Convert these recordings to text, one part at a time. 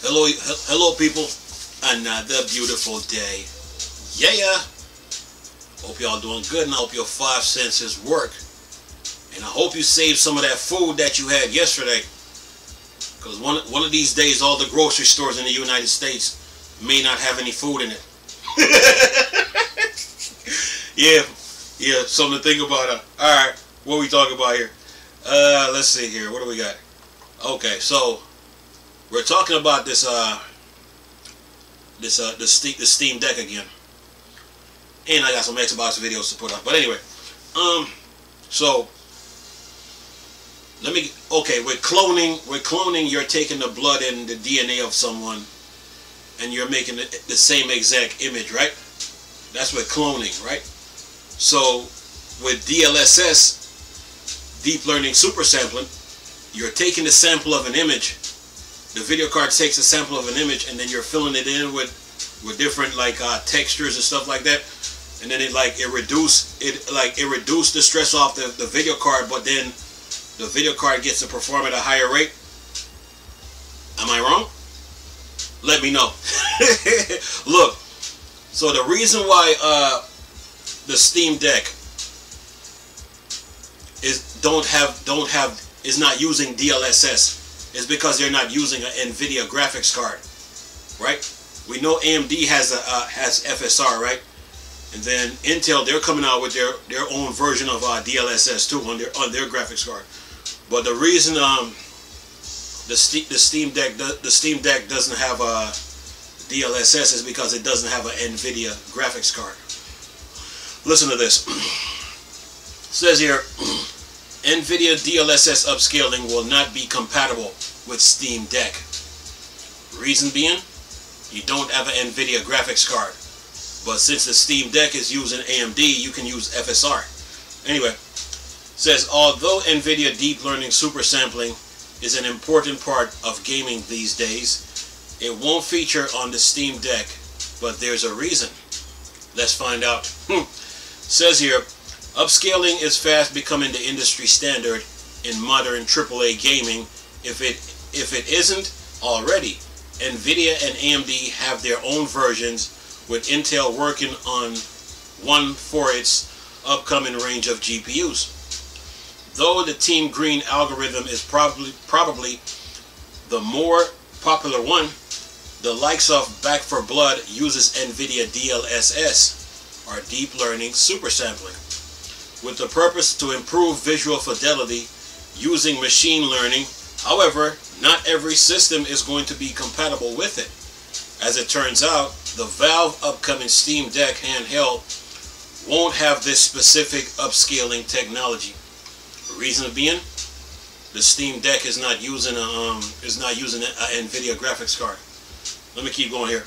Hello people. Another beautiful day. Yeah. Hope y'all doing good, and I hope your 5 senses work. And I hope you saved some of that food that you had yesterday. Because one of these days, all the grocery stores in the United States may not have any food in it. Yeah, something to think about. Alright, what we talking about here? Let's see here. What do we got? Okay, so we're talking about this the Steam Deck again. And I got some Xbox videos to put up. But anyway, so with cloning, you're taking the blood and the DNA of someone and you're making the same exact image, right? That's what cloning, right? So with DLSS, deep learning super sampling, you're taking the sample of an image. The video card takes a sample of an image and then you're filling it in with different textures and stuff like that. And then it reduced the stress off the video card, but then the video card gets to perform at a higher rate. Am I wrong? Let me know. Look, so the reason why the Steam Deck is not using DLSS is because they're not using an Nvidia graphics card, right? We know AMD has FSR, right? And then Intel, they're coming out with their own version of DLSS too on their graphics card. But the reason the Steam Deck doesn't have a DLSS is because it doesn't have an Nvidia graphics card. Listen to this. It says here, Nvidia DLSS upscaling will not be compatible with Steam Deck. Reason being, you don't have an Nvidia graphics card. But since the Steam Deck is using AMD, you can use FSR. Anyway, it says, although Nvidia deep learning super sampling is an important part of gaming these days, it won't feature on the Steam Deck, but there's a reason. Let's find out. Says here, upscaling is fast becoming the industry standard in modern AAA gaming. If it isn't already, Nvidia and AMD have their own versions, with Intel working on one for its upcoming range of GPUs. Though the Team Green algorithm is probably the more popular one, the likes of Back 4 Blood uses Nvidia DLSS, or deep learning super sampling, with the purpose to improve visual fidelity using machine learning. However, not every system is going to be compatible with it. As it turns out, the Valve upcoming Steam Deck handheld won't have this specific upscaling technology. The reason being, the Steam Deck is not using an Nvidia graphics card. Let me keep going here.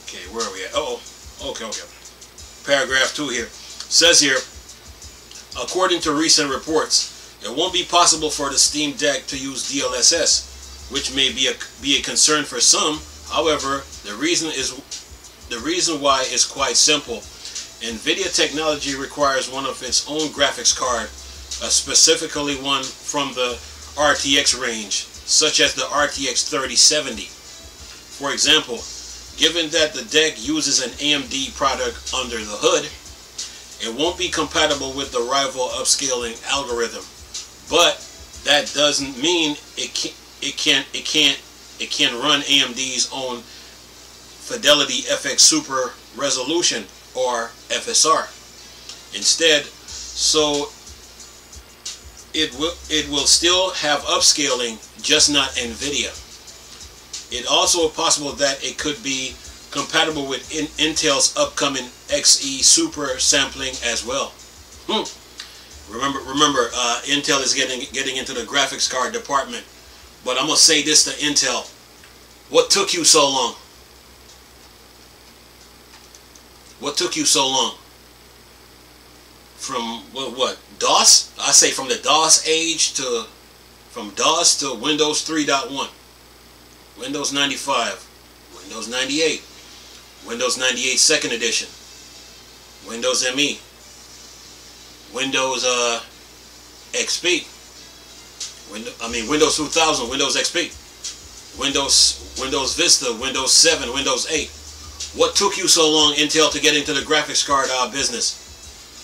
Okay, where are we at? Okay. Paragraph 2 here. Says here, according to recent reports, it won't be possible for the Steam Deck to use DLSS, which may be a concern for some. However, the reason why is quite simple. Nvidia technology requires one of its own graphics card, specifically one from the RTX range, such as the RTX 3070. For example, given that the deck uses an AMD product under the hood, it won't be compatible with the rival upscaling algorithm. But that doesn't mean it can run AMD's own Fidelity FX Super Resolution, or FSR. Instead, so it will still have upscaling, just not Nvidia. It also possible that it could be compatible with Intel's upcoming XE Super sampling as well. Remember, Intel is getting into the graphics card department. But I'm gonna say this to Intel: what took you so long? What took you so long? From what DOS? I say from the DOS age from DOS to Windows 3.1, Windows 95, Windows 98, Windows 98 Second Edition, Windows ME, Windows XP. Windows 2000, Windows XP, Windows Vista, Windows 7, Windows 8. What took you so long, Intel, to get into the graphics card business?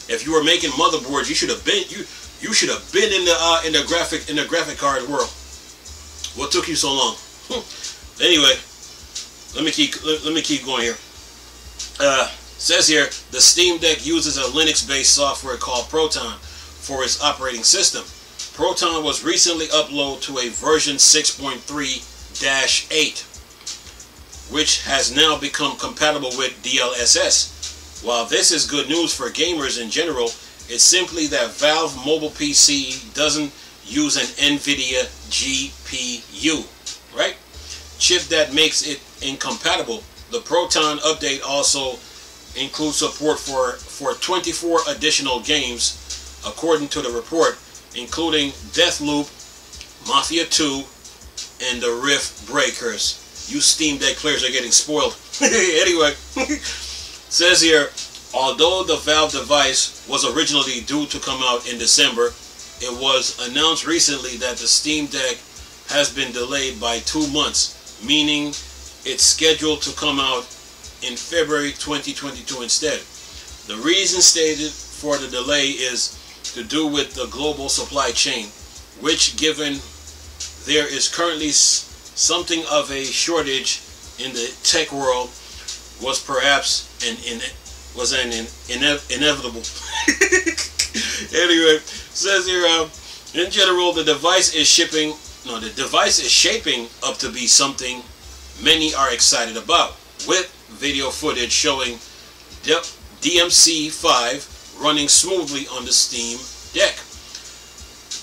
If you were making motherboards, you should have been in the graphic card world. What took you so long? Anyway, let me keep going here. Says here, the Steam Deck uses a Linux-based software called Proton for its operating system. Proton was recently uploaded to a version 6.3-8, which has now become compatible with DLSS. While this is good news for gamers in general, it's simply that Valve mobile PC doesn't use an Nvidia GPU, right? Chip that makes it incompatible. The Proton update also includes support for 24 additional games, according to the report, including Deathloop, Mafia 2, and the Rift Breakers. You Steam Deck players are getting spoiled. Anyway, says here, although the Valve device was originally due to come out in December, it was announced recently that the Steam Deck has been delayed by 2 months, meaning it's scheduled to come out in February 2022 instead. The reason stated for the delay is to do with the global supply chain, which, given there is currently something of a shortage in the tech world, was perhaps inevitable. Anyway, says here, in general, the device is shaping up to be something many are excited about, with video footage showing DMC5 running smoothly on the Steam Deck.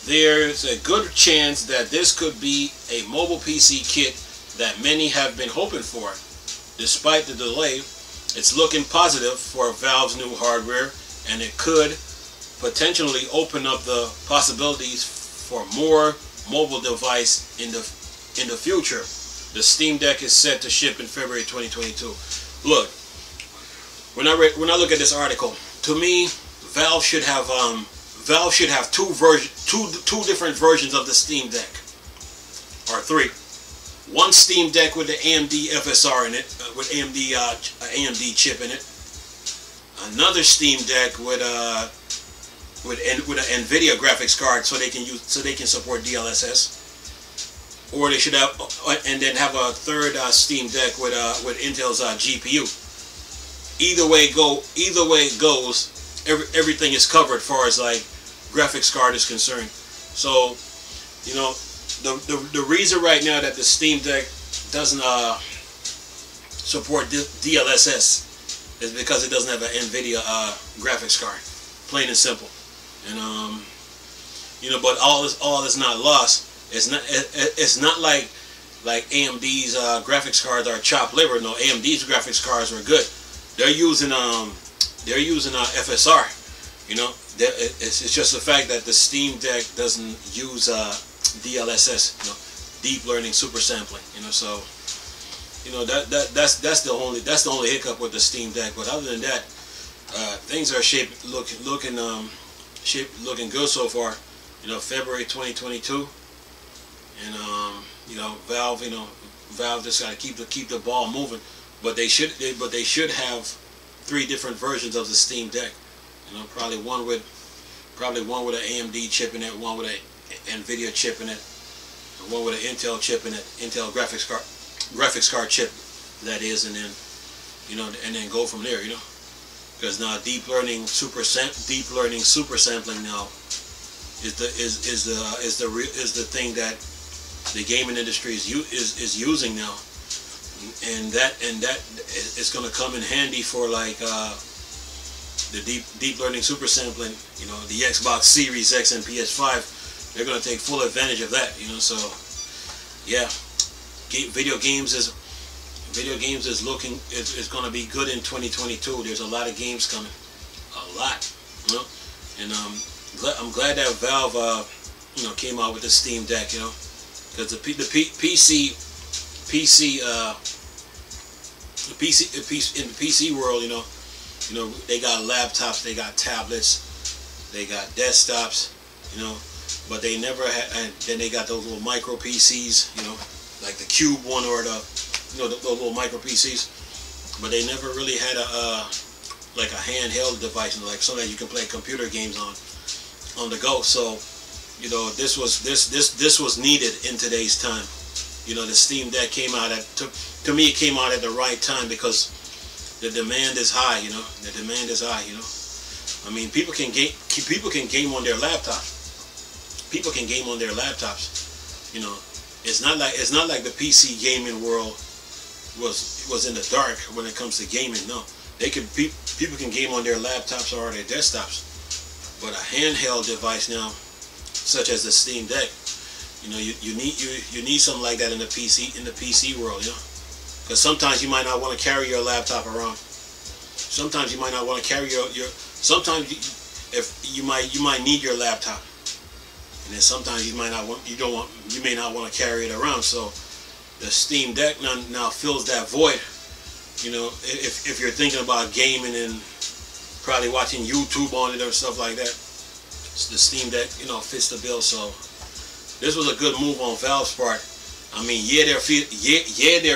There's a good chance that this could be a mobile PC kit that many have been hoping for. Despite the delay, it's looking positive for Valve's new hardware, and it could potentially open up the possibilities for more mobile device in the future. The Steam Deck is set to ship in February 2022. Look, when I look at this article, to me, Valve should have two different versions of the Steam Deck, or 3. One Steam Deck with the AMD FSR in it, with AMD chip in it. Another Steam Deck with an Nvidia graphics card, so they can support DLSS. Or they should have, and then have a third Steam Deck with Intel's GPU. Either way it goes, everything is covered as far as like graphics card is concerned. So, you know, the reason right now that the Steam Deck doesn't support DLSS is because it doesn't have an Nvidia graphics card, plain and simple. And you know, but all is not lost. It's not like AMD's graphics cards are chopped liver. No, AMD's graphics cards are good. They're using FSR. You know, it's just the fact that the Steam Deck doesn't use DLSS. You know, deep learning super sampling. You know, so you know that's the only hiccup with the Steam Deck. But other than that, things are looking good so far. You know, February 2022. And you know, Valve just got to keep the ball moving. But they should have 3 different versions of the Steam Deck. You know, probably one with an AMD chip in it, one with an Nvidia chip in it, and one with an Intel chip in it, Intel graphics card chip, that is, and then and then go from there. You know, because now deep learning super sampling now is the thing that the gaming industry is using now, and that is going to come in handy for like the deep learning super sampling. You know, the Xbox Series X and PS5, they're going to take full advantage of that. You know, so yeah, video games is going to be good in 2022. There's a lot of games coming, a lot. You know, and I'm glad that Valve came out with the Steam Deck. You know. Because in the PC world, you know, they got laptops, they got tablets, they got desktops, you know, but they never had. And then they got those little micro PCs, you know, like the Cube one or the, you know, the little micro PCs. But they never really had a like a handheld device, you know, like something that you can play computer games on the go. So, you know, this was needed in today's time. You know, the Steam Deck came out at, to me, it came out at the right time because the demand is high. You know, the demand is high. You know, I mean, people can game on their laptops. People can game on their laptops. You know, it's not like the PC gaming world was in the dark when it comes to gaming. No, people can game on their laptops or their desktops. But a handheld device now, such as the Steam Deck, you know, you need something like that in the PC world, you know, because sometimes you might not want to carry your laptop around. Sometimes you might not want to carry sometimes you might need your laptop, and then sometimes you may not want to carry it around. So the Steam Deck now fills that void. You know, if you're thinking about gaming and probably watching YouTube on it or stuff like that, the Steam Deck, you know, fits the bill. So this was a good move on Valve's part. I mean, yeah, they're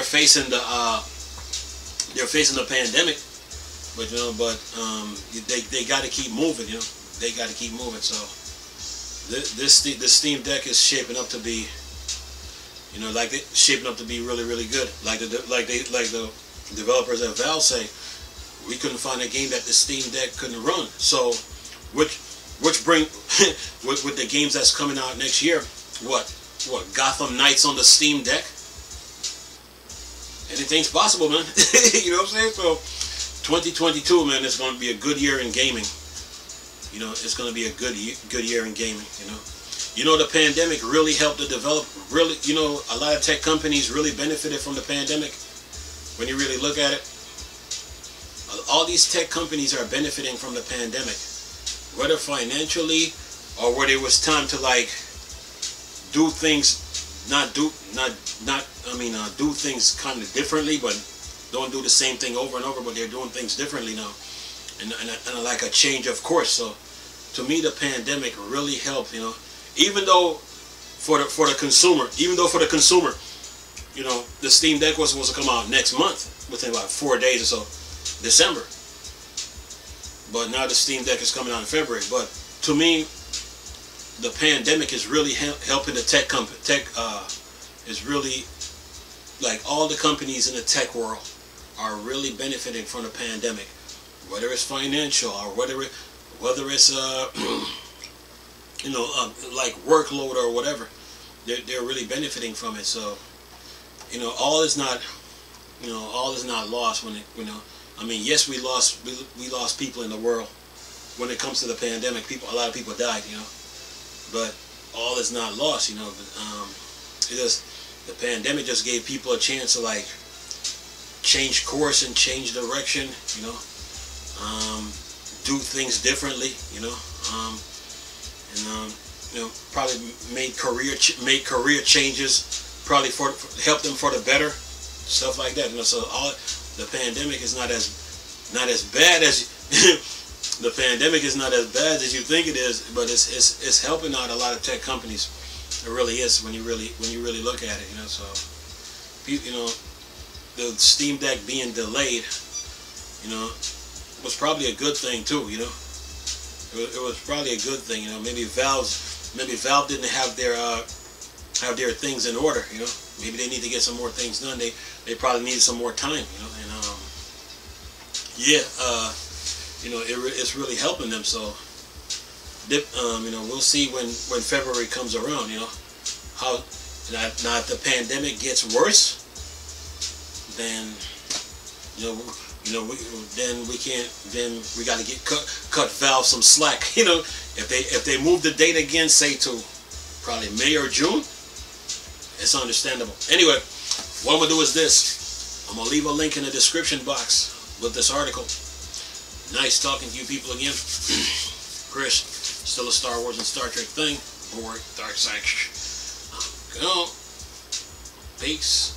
facing the pandemic, but you know, they got to keep moving. You know, they got to keep moving. So the Steam Deck is shaping up to be, you know, shaping up to be really, really good. Like the developers at Valve say, we couldn't find a game that the Steam Deck couldn't run. So, which bring with the games that's coming out next year, what Gotham Knights on the Steam Deck? Anything's possible, man. You know what I'm saying? So 2022, man, it's going to be a good year in gaming. You know, it's going to be a good year in gaming. You know, the pandemic really helped to develop. Really, you know, a lot of tech companies really benefited from the pandemic. When you really look at it, all these tech companies are benefiting from the pandemic, whether financially or whether it was time to like do things, do things kind of differently, but don't do the same thing over and over, but they're doing things differently now, and like a change of course. So to me, the pandemic really helped. You know, even though for the consumer, you know, the Steam Deck was supposed to come out next month, within about 4 days or so, December. But now the Steam Deck is coming out in February. But to me, the pandemic is really helping the tech company. Is really, like, all the companies in the tech world are really benefiting from the pandemic, whether it's financial or whether it's you know, like workload or whatever. They're really benefiting from it. So, you know, all is not lost when it, you know. I mean, yes, we lost people in the world when it comes to the pandemic. A lot of people died, you know, but all is not lost, you know. The pandemic just gave people a chance to like change course and change direction, you know, do things differently, you know, you know, probably make career changes, probably help them for the better, stuff like that, you know. So the pandemic is not as bad as the pandemic is not as bad as you think it is, but it's helping out a lot of tech companies. It really is when you really look at it, you know. So you know, the Steam Deck being delayed, you know, was probably a good thing too, you know. It was probably a good thing, you know. Maybe Valve didn't have their things in order, you know. Maybe they need to get some more things done. They probably needed some more time, you know. And yeah, you know, it's really helping them. So, you know, we'll see when February comes around, you know, how now if the pandemic gets worse, then then we got to cut Valve some slack, you know. If they move the date again, say to probably May or June, it's understandable. Anyway, what I'm gonna do is this. I'm gonna leave a link in the description box with this article. Nice talking to you people again. Chris, still a Star Wars and Star Trek thing, or Dark Side. Go. Peace.